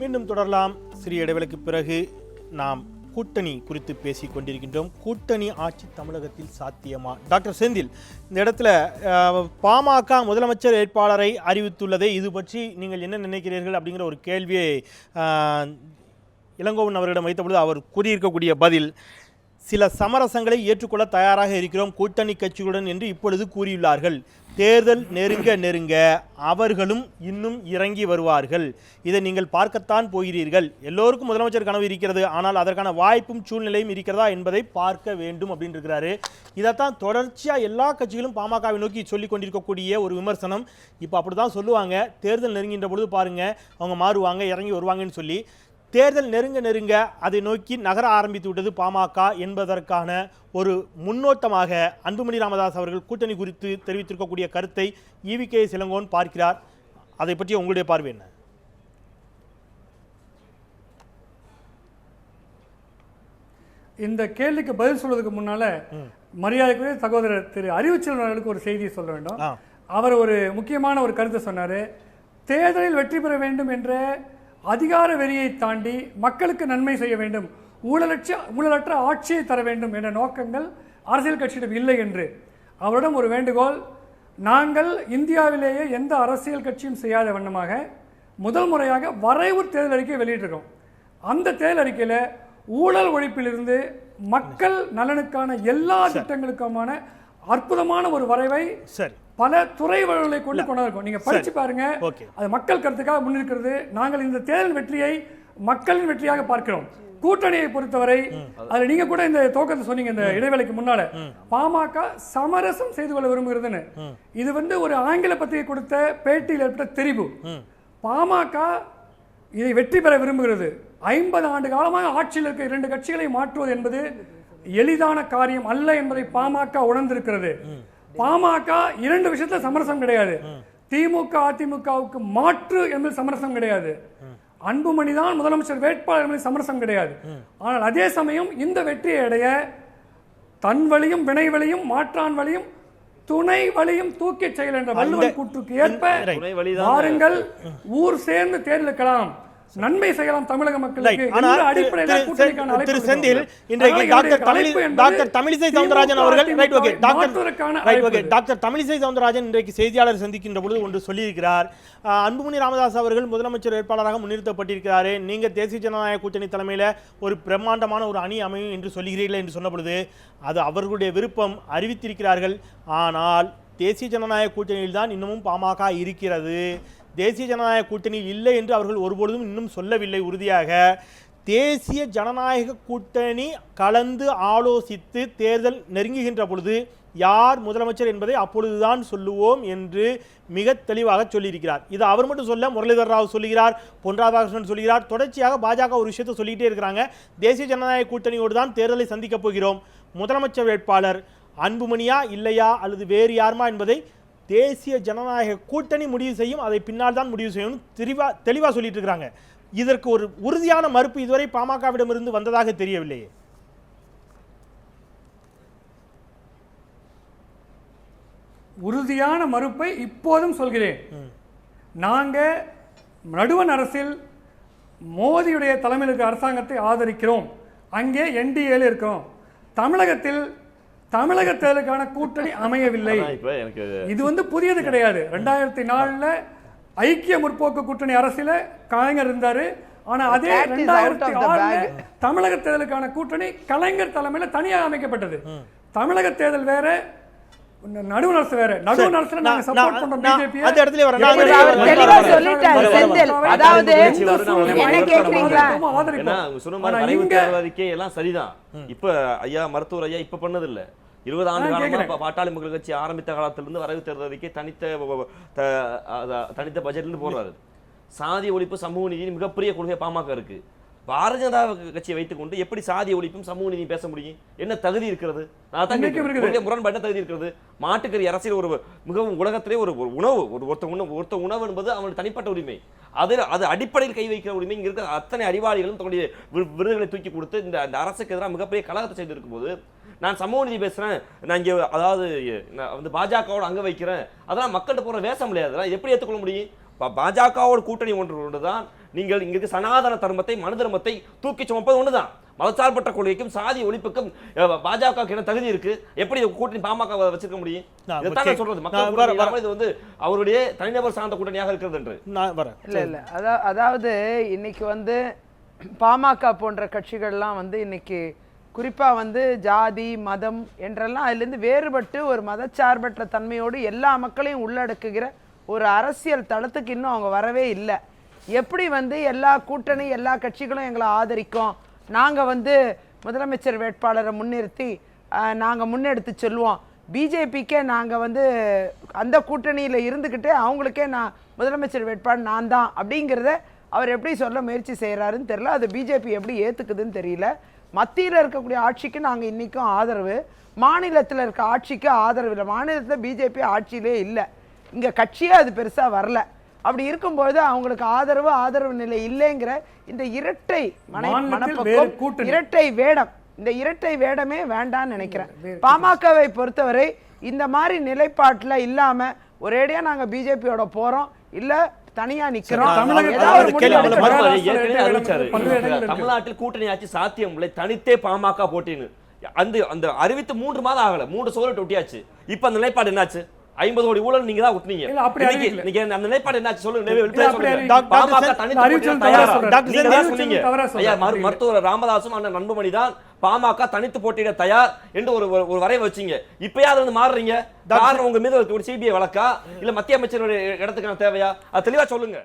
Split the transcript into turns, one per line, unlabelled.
மீண்டும் தொடரலாம். சிறிய இடைவெளிக்கு பிறகு நாம் கூட்டணி குறித்து பேசிக் கொண்டிருக்கின்றோம். கூட்டணி ஆட்சி தமிழகத்தில் சாத்தியமா? டாக்டர் செந்தில், இந்த இடத்துல பாமக முதலமைச்சர் வேட்பாளரை அறிவித்துள்ளதை இது பற்றி நீங்கள் என்ன நினைக்கிறீர்கள் அப்படிங்கிற ஒரு கேள்வியை இளங்கோவன் அவரிடம் வைத்தபொழுது அவர் கூறியிருக்கக்கூடிய பதில், சில சமரசங்களை ஏற்றுக்கொள்ள தயாராக இருக்கிறோம் கூட்டணி கட்சிகளுடன் என்று இப்பொழுது கூறியுள்ளார்கள். தேர்தல் நெருங்க நெருங்க அவர்களும் இன்னும் இறங்கி வருவார்கள். இதை நீங்கள் பார்க்கத்தான் போகிறீர்கள். எல்லோருக்கும் முதலமைச்சர் கனவு இருக்கிறது, ஆனால் அதற்கான வாய்ப்பும் சூழ்நிலையும் இருக்கிறதா என்பதை பார்க்க வேண்டும் அப்படின்னு இருக்கிறாரு. இதைத்தான் தொடர்ச்சியாக எல்லா கட்சிகளும் பாமகவை நோக்கி சொல்லி கொண்டிருக்கக்கூடிய ஒரு விமர்சனம். இப்போ அப்படி தான் சொல்லுவாங்க, தேர்தல் நெருங்கின்ற பொழுது பாருங்க அவங்க மாறுவாங்க, இறங்கி வருவாங்கன்னு சொல்லி. தேர்தல் நெருங்க நெருங்க அதை நோக்கி நகர ஆரம்பித்து விட்டது பாமக என்பதற்கான ஒரு முன்னோட்டமாக அன்புமணி ராமதாஸ் அவர்கள் கூட்டணி குறித்து தெரிவித்திருக்கக்கூடிய கருத்தை ஈவிகே இளங்கோவன் பார்க்கிறார். அதை பற்றி உங்களுடைய பார்வை என்ன?
இந்த கேள்விக்கு பதில் சொல்வதற்கு முன்னால மரியாதைக்குரிய சகோதரர் திரு அறிவுச்செல்வன் அவர்களுக்கு ஒரு செய்தியை சொல்ல வேண்டும். அவர் ஒரு முக்கியமான ஒரு கருத்தை சொன்னார். தேர்தலில் வெற்றி பெற வேண்டும் என்ற அதிகார வெறியை தாண்டி மக்களுக்கு நன்மை செய்ய வேண்டும், ஊழலற்ற ஆட்சியை தர வேண்டும் என்ற நோக்கங்கள் அரசியல் கட்சியிடம் இல்லை என்று. அவரிடம் ஒரு வேண்டுகோள், நாங்கள் இந்தியாவிலேயே எந்த அரசியல் கட்சியும் செய்யாத வண்ணமாக முதல் முறையாக வரைவு தேர்தல் அறிக்கையை வெளியிட்டிருக்கோம். அந்த தேர்தல் அறிக்கையில் ஊழல் ஒழிப்பிலிருந்து மக்கள் நலனுக்கான எல்லா திட்டங்களுக்குமான அற்புதமான ஒரு வரைவை பல துறை வழிகளை கொண்டு கொண்டிருக்கோம். நீங்க படிச்சு பாருங்க, அது மக்கள் கருத்துக்காக முன்னிருக்கிறது. நாங்கள் இந்த தேர்தல் வெற்றியை மக்களின் வெற்றியாக பார்க்கிறோம். கூட்டணியை பொறுத்தவரை அதுல நீங்க கூட இந்த துவக்கத்தை சொன்னீங்க, இந்த இடைவேளைக்கு முன்னால பாமக சமரசம் செய்து கொள்ள விரும்புகிறதுன்னு. இது ஒரு ஆங்கில பத்திரிகை கொடுத்த பேட்டியில் ஏற்பட்ட தெரிவு. பாமக இதை வெற்றி பெற விரும்புகிறது. 50 ஆண்டு காலமாக ஆட்சியில் இருக்க 2 கட்சிகளை மாற்றுவது என்பது எளிதான காரியம் அல்ல என்பதை பாமக உணர்ந்திருக்கிறது. பாமக 2 விஷயத்துல சமரசம் கிடையாது. திமுக அதிமுகவுக்கு மாற்று என்பது சமரசம் கிடையாது. அன்புமணி தான் முதலமைச்சர் வேட்பாளர் என்பது சமரசம் கிடையாது. ஆனால் அதே சமயம் இந்த வெற்றியை அடைய தன் வழியும் வினை வழியும் மாற்றான் வழியும் துணை வழியும் தூக்கி செயல் என்ற வள்ளுவர் கூற்றுக்கு ஏற்ப வாருங்கள் ஊர் சேர்ந்து தேர்ந்தெடுக்கலாம், நன்மை செய்யலாம் தமிழக மக்களுக்கு.
திரு செந்தில், இன்றைக்கு டாக்டர் தமிழிசை சவுந்தரராஜன் அவர்கள் டாக்டர் தமிழிசை சவுந்தரராஜன் இன்றைக்கு செய்தியாளர் சந்திக்கின்ற பொழுது ஒன்று சொல்லியிருக்கிறார். அன்புமணி ராமதாஸ் அவர்கள் முதலமைச்சர் வேட்பாளராக முன்னிறுத்தப்பட்டிருக்கிறாரு, நீங்க தேசிய ஜனநாயக கூட்டணி தலைமையில ஒரு பிரம்மாண்டமான ஒரு அணி அமையும் என்று சொல்லுகிறீர்கள் என்று சொன்ன பொழுது அது அவர்களுடைய விருப்பம், அறிவித்திருக்கிறார்கள். ஆனால் தேசிய ஜனநாயக கூட்டணியில் தான் இன்னமும் பாமக இருக்கிறது. தேசிய ஜனநாயக கூட்டணியில் இல்லை என்று அவர்கள் ஒருபொழுதும் இன்னும் சொல்லவில்லை உறுதியாக. தேசிய ஜனநாயக கூட்டணி கலந்து ஆலோசித்து தேர்தல் நெருங்குகின்ற பொழுது யார் முதலமைச்சர் என்பதை அப்பொழுதுதான் சொல்லுவோம் என்று மிக தெளிவாக சொல்லியிருக்கிறார். இது அவர் மட்டும் சொல்ல, முரளிதர் ராவ் சொல்லுகிறார், பொன் ராதாகிருஷ்ணன் சொல்லுகிறார். தொடர்ச்சியாக பாஜக ஒரு விஷயத்தை சொல்லிக்கிட்டே இருக்கிறாங்க, தேசிய ஜனநாயக கூட்டணியோடு தான் தேர்தலை சந்திக்க போகிறோம், முதலமைச்சர் வேட்பாளர் அன்புமணியா இல்லையா அல்லது வேறு யாருமா என்பதை தேசிய ஜனநாயக கூட்டணி முடிவு செய்யும், அதை பின்னால் தான் முடிவு செய்யணும் தெளிவாக சொல்லிட்டு இருக்கிறாங்க. இதற்கு ஒரு உறுதியான மறுப்பு இதுவரை பாமகவிடமிருந்து வந்ததாக தெரியவில்லையே.
உறுதியான மறுப்பை இப்போதும் சொல்கிறேன். நாங்க நடுவண் அரசில் மோடியுடைய தலைமையில் இருக்கிற அரசாங்கத்தை ஆதரிக்கிறோம், அங்கே என்டிஏல இருக்கிறோம். தமிழகத்தில் தமிழக தேர்தலுக்கான கூட்டணி அமையவில்லை. இது புதியது கிடையாது. 2004 ஐக்கிய முற்போக்கு கூட்டணி அரசியல கலைஞர் இருந்தாரு. ஆனா அதே 2006 தமிழக தேர்தலுக்கான கூட்டணி கலைஞர் தலைமையில தனியாக அமைக்கப்பட்டது. தமிழக தேர்தல் வேற, நடுவண் அரசு வேற. நடுவண் அரசுல நாங்க சப்போர்ட் பண்றோம் பிஜேபி. அந்த இடத்துல வர நான் தெளிவா சொல்லிட்டாரு செந்தில். அதாவது என்ன கேக்குறீங்களா?
சொன்ன மாதிரி வரைவு தேர்தல் அறிக்கை எல்லாம் சரிதான். இப்ப ஐயா மருத்துவர் ஐயா இப்ப பண்ணது இல்ல, 20 ஆண்டு காலமா பாட்டாளி மக்கள் கட்சி ஆரம்பித்த காலத்திலிருந்து வரைவு தேர்தல் அறிக்கை தனித்த பட்ஜெட்ல போடுறாரு. சாதி ஒழிப்பு சமூக நீதி மிகப்பெரிய கொள்கை பாமக இருக்கு. பாரதிய ஜனதா கட்சியை வைத்துக் கொண்டு எப்படி சாதி ஒழிப்பும் சமூக நீதியும் பேச முடியும்? என்ன தகுதி இருக்கிறது? முரண்பாடு தகுதி இருக்கிறது. மாட்டுக்கறி அரசியல் ஒரு மிகவும் உலகத்திலே ஒரு உணவு, ஒருத்த உணவு என்பது அவனுடைய தனிப்பட்ட உரிமை. அது அடிப்படையில் கை வைக்கிற உரிமை இங்க இருக்கிற அத்தனை அறிவாளிகளும் தன்னுடைய விருதுகளை தூக்கி கொடுத்து இந்த அரசுக்கு எதிராக மிகப்பெரிய கலகத்தை செய்திருக்கும் போது நான் சமூக நீதி பேசுறேன், நான் இங்க அதாவது பாஜகவோட அங்க வைக்கிறேன், அதெல்லாம் மக்கள்கிட்ட போற வேஷம் இல்லையா? அதெல்லாம் எப்படி ஏற்றுக்கொள்ள முடியும்? பாஜகவோட கூட்டணி ஒன்றுதான் நீங்கள் இங்க சனாதன தர்மத்தை மனு தர்மத்தை தூக்கி சுமப்பது ஒண்ணுதான். மதச்சார்பற்ற கொள்கைக்கும் சாதி ஒழிப்புக்கும் பாஜக என்ன தகுதி இருக்கு? எப்படி கூட்டணி பாமக வச்சிருக்க முடியும்? இதைத்தான் நான் சொல்றது. மக்கள் இது வந்து அவருடைய தனிநபர் சார்ந்த கூட்டணியாக இருக்கிறது என்று
இல்ல அதாவது இன்னைக்கு வந்து பாமக போன்ற கட்சிகள்லாம் வந்து இன்னைக்கு குறிப்பா வந்து ஜாதி மதம் என்றெல்லாம் அதிலிருந்து வேறுபட்டு ஒரு மதச்சார்பற்ற தன்மையோடு எல்லா மக்களையும் உள்ளடக்குகிற ஒரு அரசியல் தளத்துக்கு இன்னும் அவங்க வரவே இல்லை. எப்படி வந்து எல்லா கூட்டணி எல்லா கட்சிகளும் எங்களை ஆதரிக்கும், நாங்கள் வந்து முதலமைச்சர் வேட்பாளரை முன்னிறுத்தி நாங்கள் முன்னெடுத்து சொல்லுவோம், பிஜேபிக்கே நாங்கள் வந்து அந்த கூட்டணியில் இருந்துக்கிட்டு அவங்களுக்கே நான் முதலமைச்சர் வேட்பாளர் நான் தான் அப்படிங்கிறத அவர் எப்படி சொல்ல முயற்சி செய்கிறாருன்னு தெரியல. அது பிஜேபி எப்படி ஏற்றுக்குதுன்னு தெரியல. மத்தியில் இருக்கக்கூடிய ஆட்சிக்கு நாங்கள் இன்றைக்கும் ஆதரவு, மாநிலத்தில் இருக்க ஆட்சிக்கு ஆதரவு இல்லை. மாநிலத்தில் பிஜேபி ஆட்சியிலே இல்லை, இங்கே கட்சியே அது பெருசாக வரல. அப்படி இருக்கும்போது அவங்களுக்கு ஆதரவு நிலை இல்லைங்கிற இந்த இரட்டை மனப்பக்கம், இரட்டை வேடம், இந்த இரட்டை வேடமே வேண்டான்னு நினைக்கிறேன். பாமகவை பொறுத்தவரை இந்த மாதிரி நிலைப்பாட்டில் இல்லாம ஒரேடியா நாங்க பிஜேபியோட போறோம் இல்ல தனியா நிக்கிறோம்.
தமிழ்நாட்டில் கூட்டணி ஆட்சி சாத்தியம் இல்லை, தனித்தே பாமக போட்டின்னு அந்த அறிவித்து 3 மாதம் ஆகல, 3 சோழ ஒட்டியாச்சு. இப்ப அந்த நிலைப்பாடு என்னாச்சு? 50 கோடி ஊழல் நீங்க தான் ஒட்டுனீங்க. நீங்க அந்த நிலைப்பாடு என்னாச்சு சொல்லுங்க. பாமக தனித்து தயார். மருத்துவர் ராமதாசும் அண்ணன் அன்புமணி தான் பாமக தனித்து போட்டியிட தயார் என்று ஒரு வரைவை வச்சீங்க. இப்பயாவது வந்து மாறுறீங்க. காரணம் உங்க மீது ஒரு சிபிஐ வழக்கா இல்ல மத்திய அமைச்சருடைய இடத்துக்கான தேவையா? அது தெளிவா சொல்லுங்க.